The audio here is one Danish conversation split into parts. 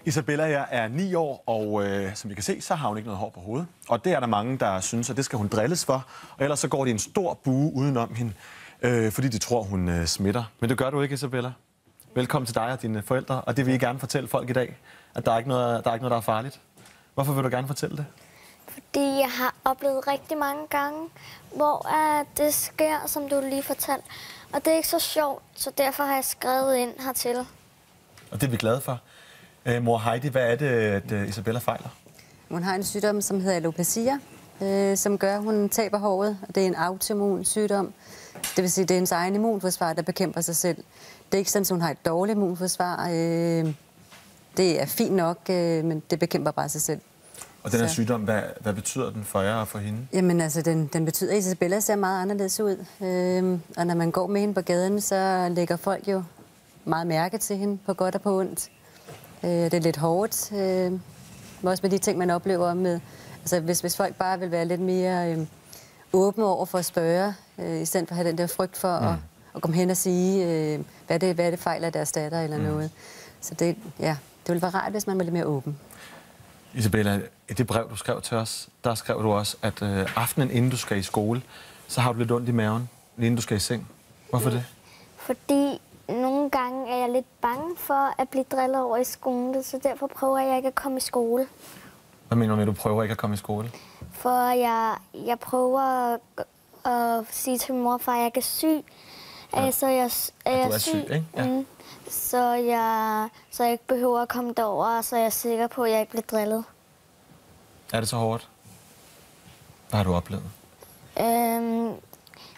Isabella her er 9 år, og som I kan se, så har hun ikke noget hår på hovedet. Og det er der mange, der synes, at det skal hun drilles for. Og ellers så går de en stor bue udenom hende, fordi de tror, hun smitter. Men det gør du ikke, Isabella. Velkommen til dig og dine forældre, og det vil I gerne fortælle folk i dag, at der er ikke noget, der er farligt. Hvorfor vil du gerne fortælle det? Fordi jeg har oplevet rigtig mange gange, hvor det sker, som du lige fortalte. Og det er ikke så sjovt, så derfor har jeg skrevet ind hertil. Og det er vi glade for. Mor Heidi, hvad er det, at Isabella fejler? Hun har en sygdom, som hedder alopecia, som gør, at hun taber håret. Og det er en autoimmun sygdom. Det vil sige, at det er hendes egen immunforsvar, der bekæmper sig selv. Det er ikke sådan, at hun har et dårligt immunforsvar. Det er fint nok, men det bekæmper bare sig selv. Og den her sygdom, hvad betyder den for jer og for hende? Jamen altså, den betyder, at Isabella ser meget anderledes ud. Og når man går med hende på gaden, så lægger folk jo meget mærke til hende, på godt og på ondt. Det er lidt hårdt. Også med de ting, man oplever med... Altså, hvis folk bare vil være lidt mere åbne over for at spørge, i stedet for at have den der frygt for at komme hen og sige, hvad det fejler deres datter eller noget. Så det ville være rart, hvis man var lidt mere åben. Isabella, i det brev, du skrev til os, der skrev du også, at aftenen inden du skal i skole, så har du lidt ondt i maven, inden du skal i seng. Hvorfor det? Fordi nogle gange er jeg lidt bange for at blive drillet over i skolen, så derfor prøver jeg ikke at komme i skole. Hvad mener du med, at du prøver ikke at komme i skole? For jeg prøver at sige til min mor og far, at jeg er syg. Ja. Så du er syg, ikke? Ja. Så jeg ikke behøver at komme derover, så jeg er sikker på, at jeg ikke bliver drillet. Er det så hårdt? Hvad har du oplevet?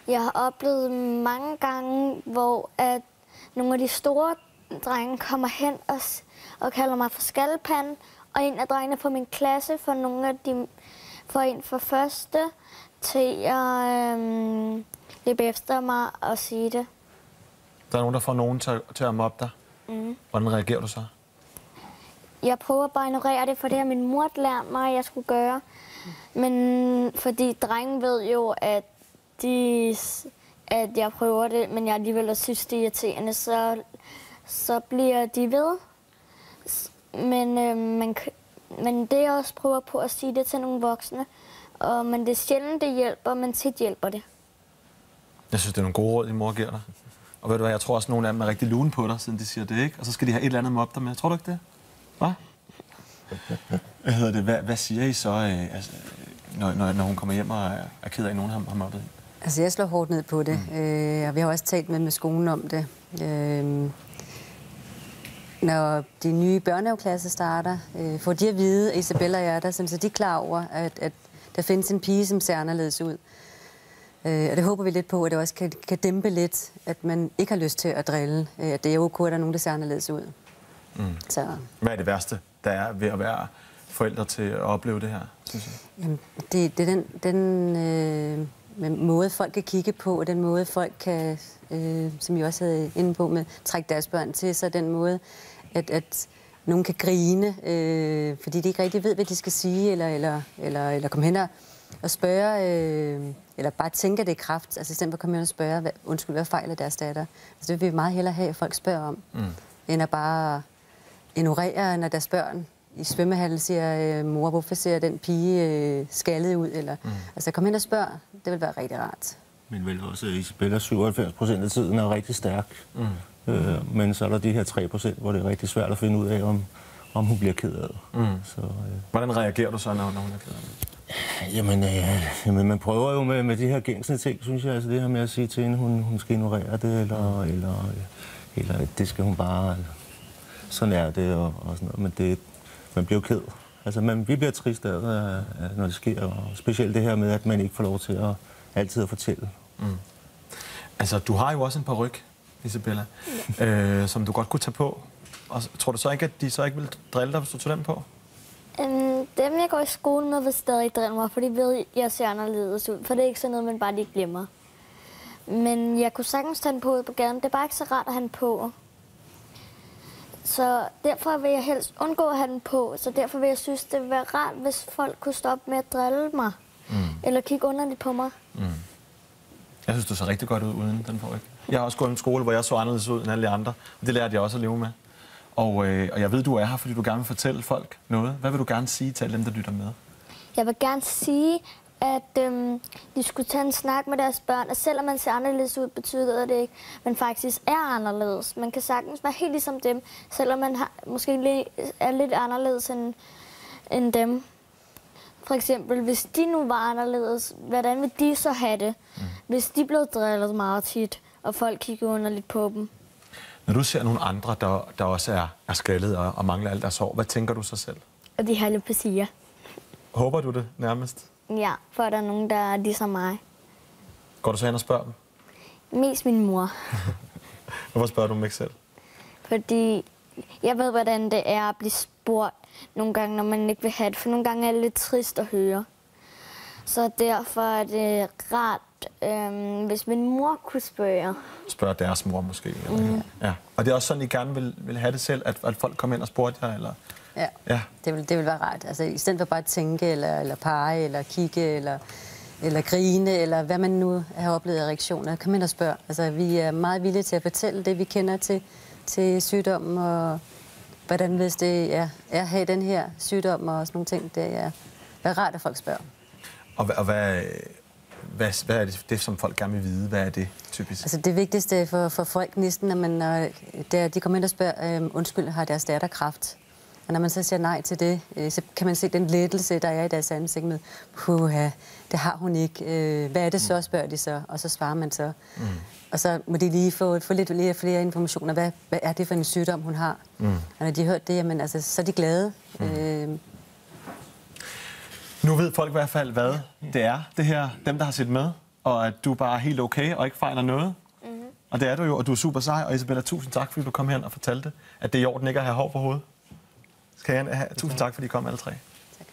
Jeg har oplevet mange gange, hvor at nogle af de store drenge kommer hen og kalder mig for skalpande, og en af drengene fra min klasse får nogle af de får en fra første til at løbe efter mig og sige det. Der er nogen, der får nogen til at mobbe dig. Hvordan reagerer du så? Jeg prøver bare at ignorere det, for det har min mor lært mig, at jeg skulle gøre. Men fordi drengen ved jo, at jeg prøver det, men jeg alligevel synes, det er irriterende, så bliver de ved. Men det jeg også prøver på at sige det til nogle voksne. Men det er sjældent, det hjælper, men tit hjælper det. Jeg synes, det er nogle gode råd, din mor giver dig. Og ved du hvad, jeg tror også, at nogle af dem er rigtig lune på dig, siden de siger det, ikke? Og så skal de have et eller andet mobbe dig med. Tror du ikke det? Hvad? Hvad siger I så, når hun kommer hjem og er ked af, at nogen har mobbet hende? Altså, jeg slår hårdt ned på det, og vi har også talt med skolen om det. Når de nye børnehaveklasser starter, får de at vide, at Isabella er der, så de er klar over, at der findes en pige, som ser anderledes ud. Og det håber vi lidt på, at det også kan dæmpe lidt, at man ikke har lyst til at drille. At det er ok, at der er nogen, der ser anderledes ud. Så. Hvad er det værste, der er ved at være forældre til at opleve det her, synes jeg? Jamen, det er den måde, folk kan kigge på, og den måde, folk kan, som jeg også havde inde på, med trække deres børn til sig, den måde, at nogen kan grine, fordi de ikke rigtig ved, hvad de skal sige, eller komme hen og spørge, eller bare tænke, at det er kræft. Altså i stedet for at komme hen og spørge, hvad fejler deres datter. Altså det vil vi meget hellere have, at folk spørger om, end at bare ignorere, når deres børn i svømmehallen siger, mor, hvorfor ser den pige skaldet ud? Eller, altså kom hen og spørg, det vil være rigtig rart. Men vel også, Isabella 97% af tiden er rigtig stærk. Men så er der de her 3%, hvor det er rigtig svært at finde ud af, om hun bliver ked af det. Hvordan reagerer du så, når hun er ked af det? Jamen, man prøver jo med de her gængsende ting, synes jeg. Altså det her med at sige til hende, hun skal ignorere det, eller det skal hun bare... Sådan er det, og sådan noget. Men man bliver jo ked. Altså, vi bliver trist af, når det sker, og specielt det her med, at man ikke får lov til at altid at fortælle. Altså, du har jo også en paryk, Isabella, som du godt kunne tage på. Og tror du så ikke, at de så ikke vil drille dig, hvis du tog den på? Dem, jeg går i skole med, vil stadig drille mig, for de ved, at jeg ser anderledes ud. For det er ikke sådan noget, man bare lige glemmer. Men jeg kunne sagtens tage den på på gaden. Det er bare ikke så rart at have den på. Så derfor vil jeg helst undgå at have den på. Så derfor vil jeg synes, det ville være rart, hvis folk kunne stoppe med at drille mig. Eller kigge underligt på mig. Jeg synes, du så rigtig godt ud uden den paryk. Jeg har også gået i en skole, hvor jeg så anderledes ud end alle de andre. Og det lærte jeg også at leve med. Og jeg ved, du er her, fordi du gerne vil fortælle folk noget. Hvad vil du gerne sige til alle dem, der lytter med? Jeg vil gerne sige, at de skulle tage en snak med deres børn, og selvom man ser anderledes ud, betyder det ikke, at man faktisk er anderledes. Man kan sagtens være helt ligesom dem, selvom man måske er lidt anderledes end dem. For eksempel, hvis de nu var anderledes, hvordan vil de så have det, hvis de blev drillet meget tit, og folk kiggede underligt på dem? Når du ser nogle andre, der også er skaldet og mangler alt deres hår, hvad tænker du så selv? Og de har lidt på siger. Håber du det nærmest? Ja, for der er nogen, der er ligesom mig. Går du så hen og spørger dem? Mest min mor. Hvorfor spørger du dem ikke selv? Fordi jeg ved, hvordan det er at blive spurgt nogle gange, når man ikke vil have det. For nogle gange er det lidt trist at høre. Så derfor er det rart, hvis min mor kunne spørge. Spørge deres mor måske? Eller? Ja. Og det er også sådan, I gerne vil have det selv, at folk kommer ind og spurgte jer? Eller? Ja. Det vil være rart. Altså, i stedet for bare at tænke, eller pege, eller kigge, eller grine, eller hvad man nu har oplevet af reaktioner, kom ind og spørg. Altså, vi er meget villige til at fortælle det, vi kender til sygdommen, og hvordan hvis det er at have den her sygdom og sådan nogle ting. Det er rart, at folk spørger. Og hvad er det, som folk gerne vil vide? Hvad er det typisk? Altså det vigtigste for folk næsten, når de kommer ind og spørger, undskyld, har deres datter kræft? Og når man så siger nej til det, så kan man se den lettelse, der er i deres ansigt med, puha, det har hun ikke. Hvad er det så, spørger de så, og så svarer man så. Og så må de lige få lidt flere informationer. Hvad er det for en sygdom, hun har? Og når de har hørt det, jamen, altså, så er de glade. Nu ved folk i hvert fald, hvad det er, det her, dem der har set med, og at du bare er helt okay og ikke fejler noget. Og det er du jo, og du er super sej. Og Isabella, tusind tak, fordi du kom hen og fortalte, at det er i orden ikke at have hår på hovedet. Tusind tak, fordi I kom alle tre. Tak.